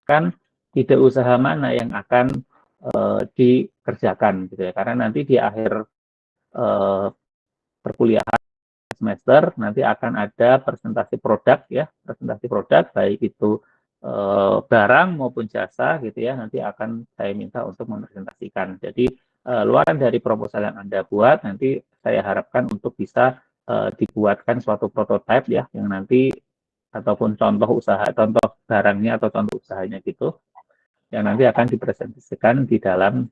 menentukan ide usaha mana yang akan dikerjakan gitu ya. Karena nanti di akhir perkuliahan semester nanti akan ada presentasi produk ya, presentasi produk baik itu barang maupun jasa gitu ya, nanti akan saya minta untuk mempresentasikan. Jadi luaran dari proposal yang Anda buat nanti saya harapkan untuk bisa dibuatkan suatu prototipe ya, yang nanti ataupun contoh usaha, contoh barangnya atau contoh usahanya gitu, yang nanti akan dipresentasikan di dalam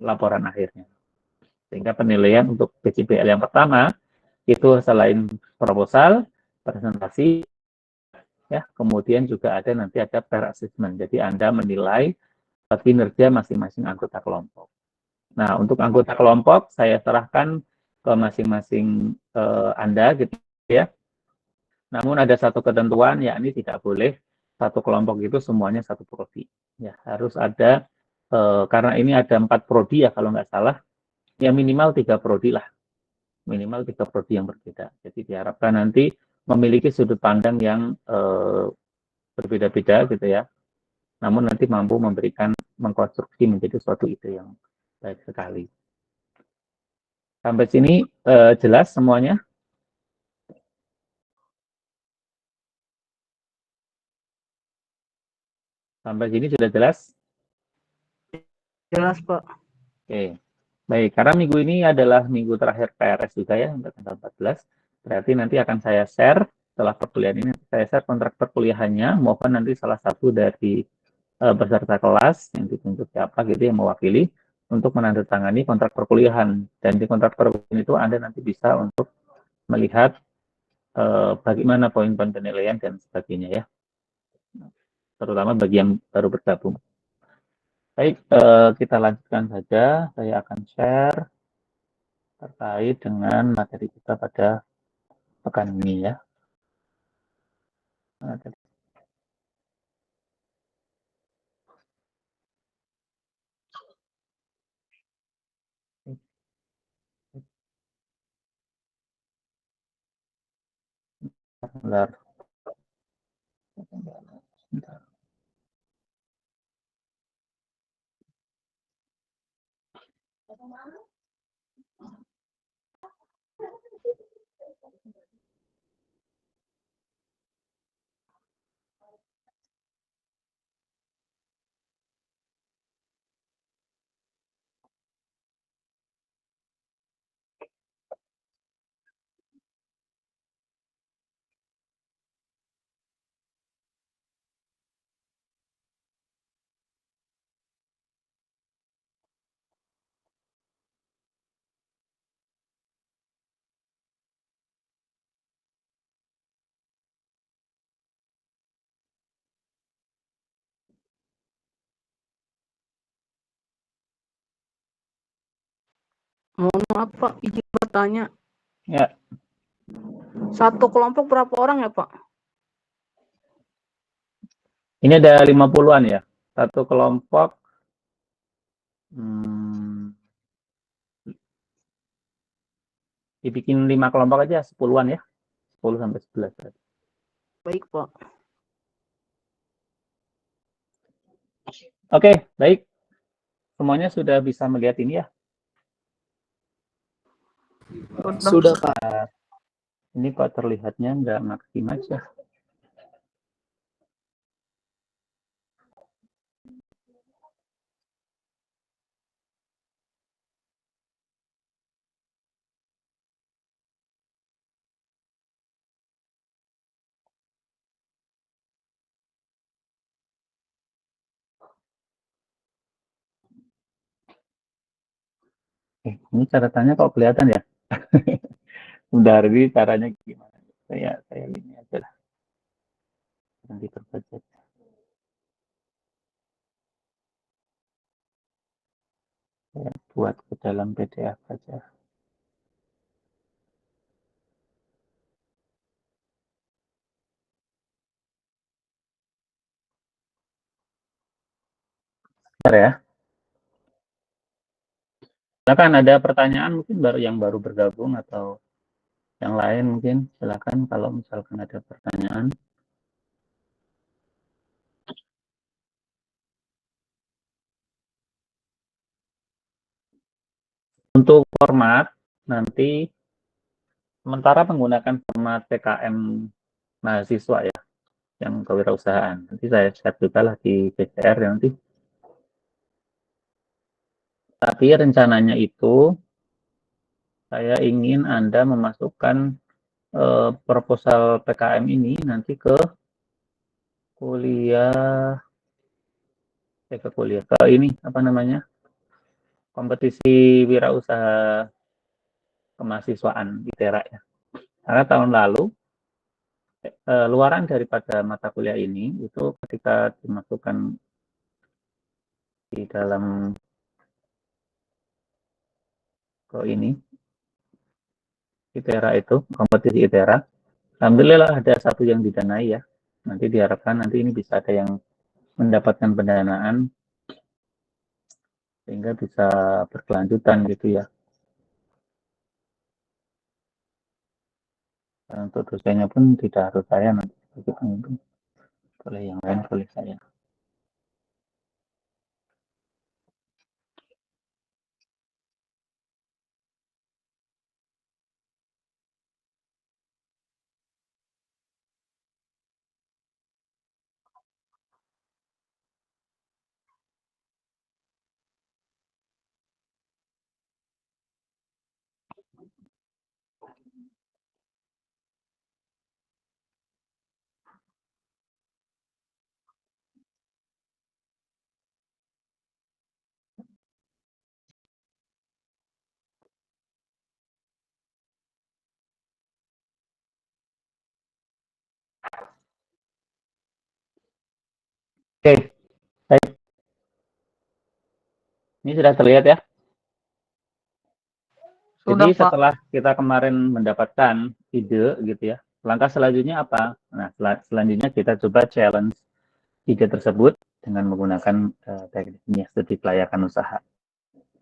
laporan akhirnya. Sehingga penilaian untuk PCBL yang pertama itu selain proposal, presentasi, ya, kemudian juga nanti ada peer assessment. Jadi Anda menilai kinerja masing-masing anggota kelompok. Nah, untuk anggota kelompok saya serahkan ke masing-masing Anda gitu ya. Namun ada satu ketentuan, yakni tidak boleh satu kelompok itu semuanya satu prodi. Ya, harus ada karena ini ada 4 prodi ya kalau nggak salah, ya minimal 3 prodi lah, minimal 3 prodi yang berbeda. Jadi diharapkan nanti memiliki sudut pandang yang berbeda-beda gitu ya. Namun nanti mampu memberikan mengkonstruksi menjadi suatu ide yang baik sekali. Sampai sini jelas semuanya? Sampai sini sudah jelas? Jelas, Pak. Oke. Baik, karena minggu ini adalah minggu terakhir PRS juga ya, untuk tanggal 14. Berarti nanti akan saya share, setelah perkuliahan ini, saya share kontrak perkuliahannya, maupun nanti salah satu dari peserta kelas yang ditunjuk siapa gitu yang mewakili untuk menandatangani kontrak perkuliahan. Dan di kontrak perkuliahan itu Anda nanti bisa untuk melihat bagaimana poin-poin penilaian dan sebagainya ya, terutama bagi yang baru bergabung. Baik, kita lanjutkan saja. Saya akan share terkait dengan materi kita pada pekan ini ya. Bentar. Bentar. Mohon maaf, Pak, izin bertanya. Ya. Satu kelompok berapa orang ya, Pak? Ini ada 50-an ya. Satu kelompok dibikin 5 kelompok aja, 10-an ya. 10 sampai 11. Baik, Pak. Oke, baik. Semuanya sudah bisa melihat ini ya? Sudah, Pak. Ini kok terlihatnya nggak maksimal ya? Ini catatannya kok kelihatan ya? Udah ini caranya gimana? Saya ini aja lah. Nanti terbaca. Saya buat ke dalam PDF saja. Bentar ya. Silakan ada pertanyaan mungkin yang baru bergabung atau yang lain mungkin silakan kalau misalkan ada pertanyaan. Untuk format, nanti sementara menggunakan format PKM mahasiswa ya, yang kewirausahaan. Nanti saya share juga lah di PCR ya nanti. Tapi rencananya itu saya ingin Anda memasukkan proposal PKM ini nanti ke kuliah, ke ini apa namanya, kompetisi wirausaha kemahasiswaan ITERA ya. Karena tahun lalu luaran daripada mata kuliah ini itu ketika dimasukkan di dalam ke ini ITERA itu kompetisi ITERA, alhamdulillah ada satu yang didanai ya. Nanti diharapkan nanti ini bisa ada yang mendapatkan pendanaan sehingga bisa berkelanjutan gitu ya. Dan untuk dosennya pun tidak harus saya nanti sebagai pemimpin, boleh yang lain, boleh saya. Oke, baik. Ini sudah terlihat ya. Sudah, Jadi Pak. setelah kita kemarin mendapatkan ide gitu ya, langkah selanjutnya apa? Nah, selanjutnya kita coba challenge ide tersebut dengan menggunakan tekniknya studi kelayakan usaha.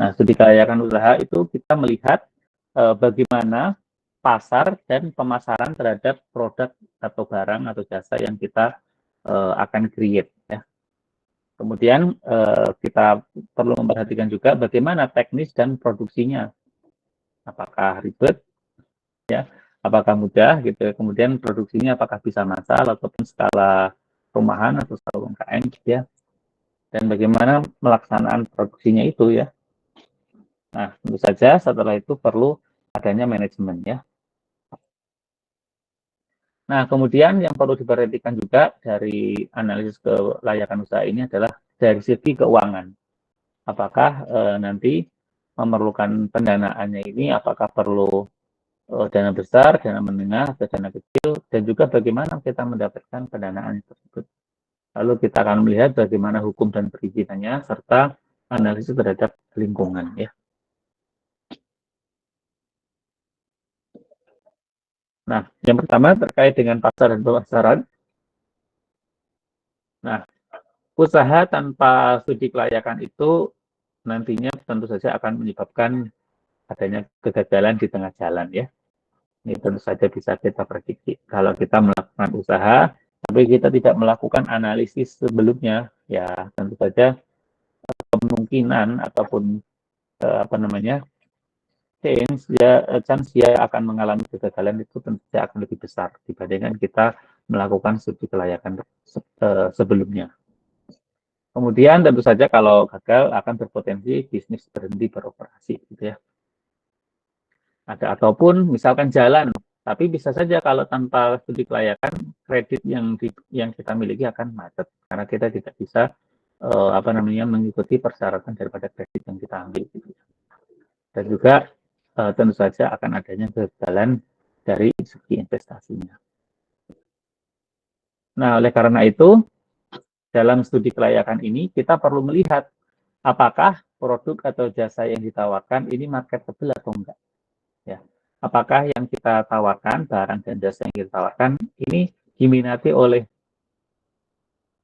Nah, studi kelayakan usaha itu kita melihat bagaimana pasar dan pemasaran terhadap produk atau barang atau jasa yang kita akan create ya. Kemudian kita perlu memperhatikan juga bagaimana teknis dan produksinya. Apakah ribet ya, apakah mudah gitu ya. Kemudian produksinya apakah bisa massal ataupun skala rumahan atau skala UMKM gitu ya. Dan bagaimana melaksanaan produksinya itu ya. Nah, tentu saja setelah itu perlu adanya manajemen ya. Nah, kemudian yang perlu diperhatikan juga dari analisis kelayakan usaha ini adalah dari segi keuangan. Apakah nanti memerlukan pendanaannya ini, apakah perlu dana besar, dana menengah, atau dana kecil, dan juga bagaimana kita mendapatkan pendanaan tersebut. Lalu kita akan melihat bagaimana hukum dan perizinannya, serta analisis terhadap lingkungan ya. Nah, yang pertama terkait dengan pasar dan pemasaran. Nah, usaha tanpa studi kelayakan itu nantinya tentu saja akan menyebabkan adanya kegagalan di tengah jalan ya. Ini tentu saja bisa kita prediksi. Kalau kita melakukan usaha, tapi kita tidak melakukan analisis sebelumnya, ya tentu saja kemungkinan ataupun apa namanya chance dia akan mengalami kegagalan itu tentu saja akan lebih besar dibandingkan kita melakukan studi kelayakan sebelumnya. Kemudian tentu saja kalau gagal akan berpotensi bisnis berhenti beroperasi gitu ya. Ada ataupun misalkan jalan, tapi bisa saja kalau tanpa studi kelayakan kredit yang kita miliki akan macet karena kita tidak bisa apa namanya mengikuti persyaratan daripada kredit yang kita ambil gitu. Dan juga tentu saja akan adanya kegagalan dari segi investasinya. Nah, oleh karena itu dalam studi kelayakan ini kita perlu melihat apakah produk atau jasa yang ditawarkan ini marketable atau enggak. Ya. Apakah yang kita tawarkan, barang dan jasa yang kita tawarkan, ini diminati oleh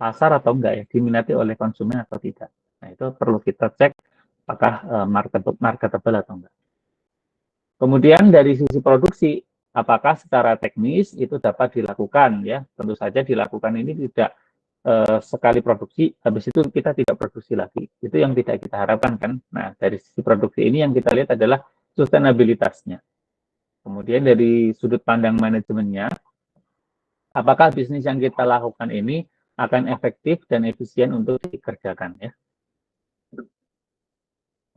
pasar atau enggak ya, diminati oleh konsumen atau tidak. Nah, itu perlu kita cek apakah marketable atau enggak. Kemudian dari sisi produksi, apakah secara teknis itu dapat dilakukan ya? Tentu saja dilakukan ini tidak sekali produksi, habis itu kita tidak produksi lagi. Itu yang tidak kita harapkan kan. Nah, dari sisi produksi ini yang kita lihat adalah sustainabilitasnya. Kemudian dari sudut pandang manajemennya, apakah bisnis yang kita lakukan ini akan efektif dan efisien untuk dikerjakan ya.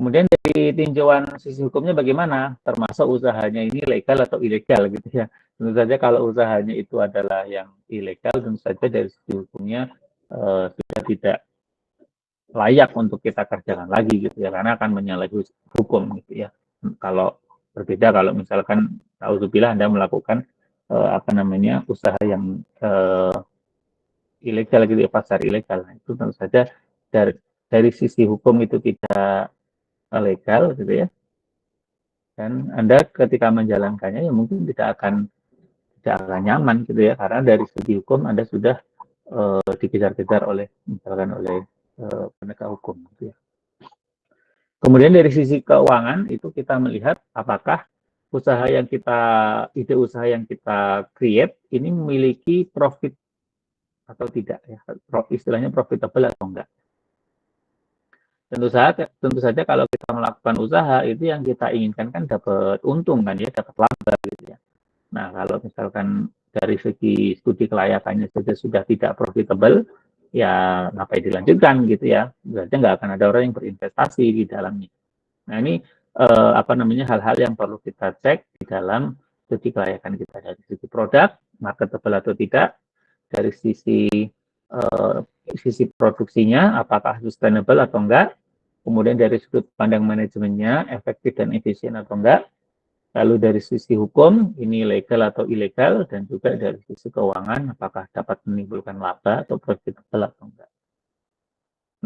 Kemudian dari tinjauan sisi hukumnya bagaimana? Termasuk usahanya ini legal atau ilegal gitu ya. Tentu saja kalau usahanya itu adalah yang ilegal, tentu saja dari sisi hukumnya sudah tidak layak untuk kita kerjakan lagi gitu ya, karena akan menyalahi hukum gitu ya. Kalau berbeda kalau misalkan auzubillah Anda melakukan usaha yang ilegal gitu ya, pasar ilegal, nah, itu tentu saja dari sisi hukum itu tidak legal gitu ya, dan Anda ketika menjalankannya ya mungkin tidak akan nyaman gitu ya, karena dari segi hukum Anda sudah dikejar-kejar oleh misalkan oleh penegak hukum gitu ya. Kemudian dari sisi keuangan itu kita melihat apakah ide usaha yang kita create ini memiliki profit atau tidak ya, istilahnya profitable atau enggak. Tentu saja kalau kita melakukan usaha itu yang kita inginkan kan dapat untung kan ya, dapat laba gitu ya. Nah, kalau misalkan dari segi studi kelayakannya saja sudah tidak profitable, ya ngapain dilanjutkan gitu ya. Berarti nggak akan ada orang yang berinvestasi di dalamnya. Nah, ini hal-hal yang perlu kita cek di dalam studi kelayakan kita, dari sisi produk, marketable atau tidak, dari sisi produksinya, apakah sustainable atau enggak, kemudian dari sudut pandang manajemennya, efektif dan efisien atau enggak, lalu dari sisi hukum, ini legal atau ilegal, dan juga dari sisi keuangan, apakah dapat menimbulkan laba atau profitable atau enggak.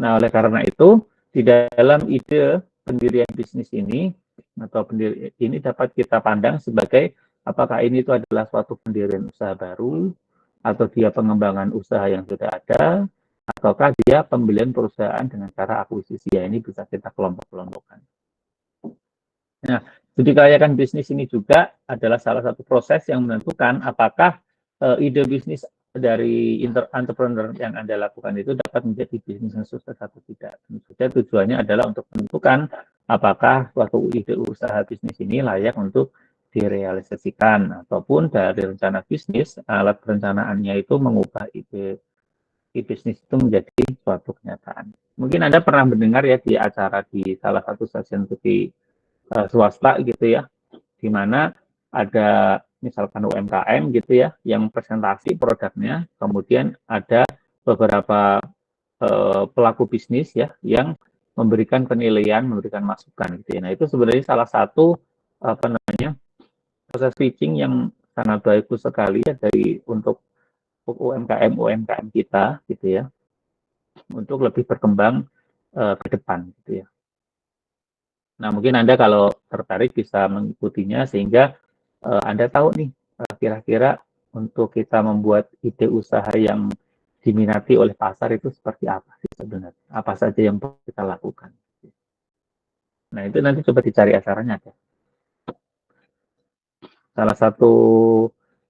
Nah, oleh karena itu, di dalam ide pendirian bisnis ini, atau ini dapat kita pandang sebagai apakah ini itu adalah suatu pendirian usaha baru, atau dia pengembangan usaha yang sudah ada, ataukah dia pembelian perusahaan dengan cara akuisisi. Ya, ini bisa kita kelompok-kelompokkan. Nah, studi kelayakan bisnis ini juga adalah salah satu proses yang menentukan apakah ide bisnis dari entrepreneur yang Anda lakukan itu dapat menjadi bisnis yang sukses atau tidak. Tentu saja tujuannya adalah untuk menentukan apakah suatu ide usaha bisnis ini layak untuk direalisasikan, ataupun dari rencana bisnis, alat perencanaannya itu mengubah ide bisnis itu menjadi suatu kenyataan. Mungkin Anda pernah mendengar ya di acara di salah satu stasiun TV swasta gitu ya, di mana ada misalkan UMKM gitu ya, yang presentasi produknya, kemudian ada beberapa pelaku bisnis ya, yang memberikan penilaian, memberikan masukan gitu ya. Nah, itu sebenarnya salah satu proses pitching yang sangat bagus sekali ya untuk UMKM kita gitu ya, untuk lebih berkembang ke depan gitu ya. Nah, mungkin Anda kalau tertarik bisa mengikutinya sehingga Anda tahu nih kira-kira untuk kita membuat ide usaha yang diminati oleh pasar itu seperti apa sih sebenarnya? Apa saja yang perlu kita lakukan? Nah, itu nanti coba dicari acaranya ya. Salah satu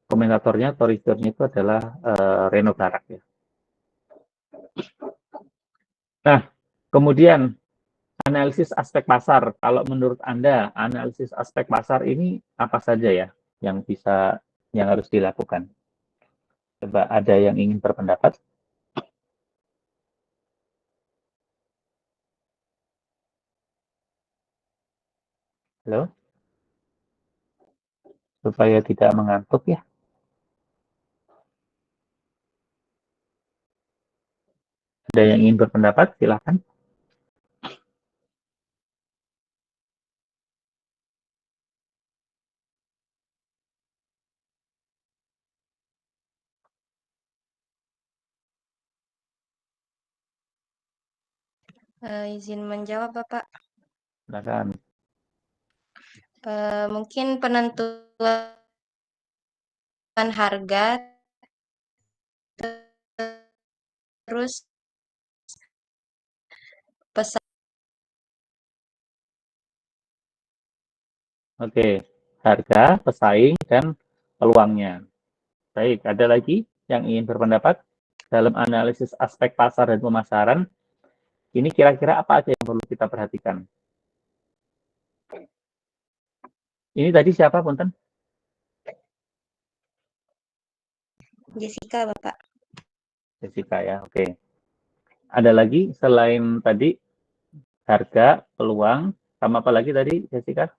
komentatornya atau reviewernya itu adalah Reno Barak ya. Nah, kemudian analisis aspek pasar. Kalau menurut Anda, analisis aspek pasar ini apa saja ya yang harus dilakukan? Coba ada yang ingin berpendapat? Halo? Supaya tidak mengantuk ya. Ada yang ingin berpendapat? Silakan. Izin menjawab, Bapak. Silakan. Mungkin penentuan harga, terus pesan. Oke, harga, pesaing, dan peluangnya. Baik, ada lagi yang ingin berpendapat? dalam analisis aspek pasar dan pemasaran, ini kira-kira apa aja yang perlu kita perhatikan? Ini tadi siapa, Punten? Jessica, Bapak. Jessica ya, oke. Ada lagi selain tadi harga, peluang, sama apa lagi tadi, Jessica?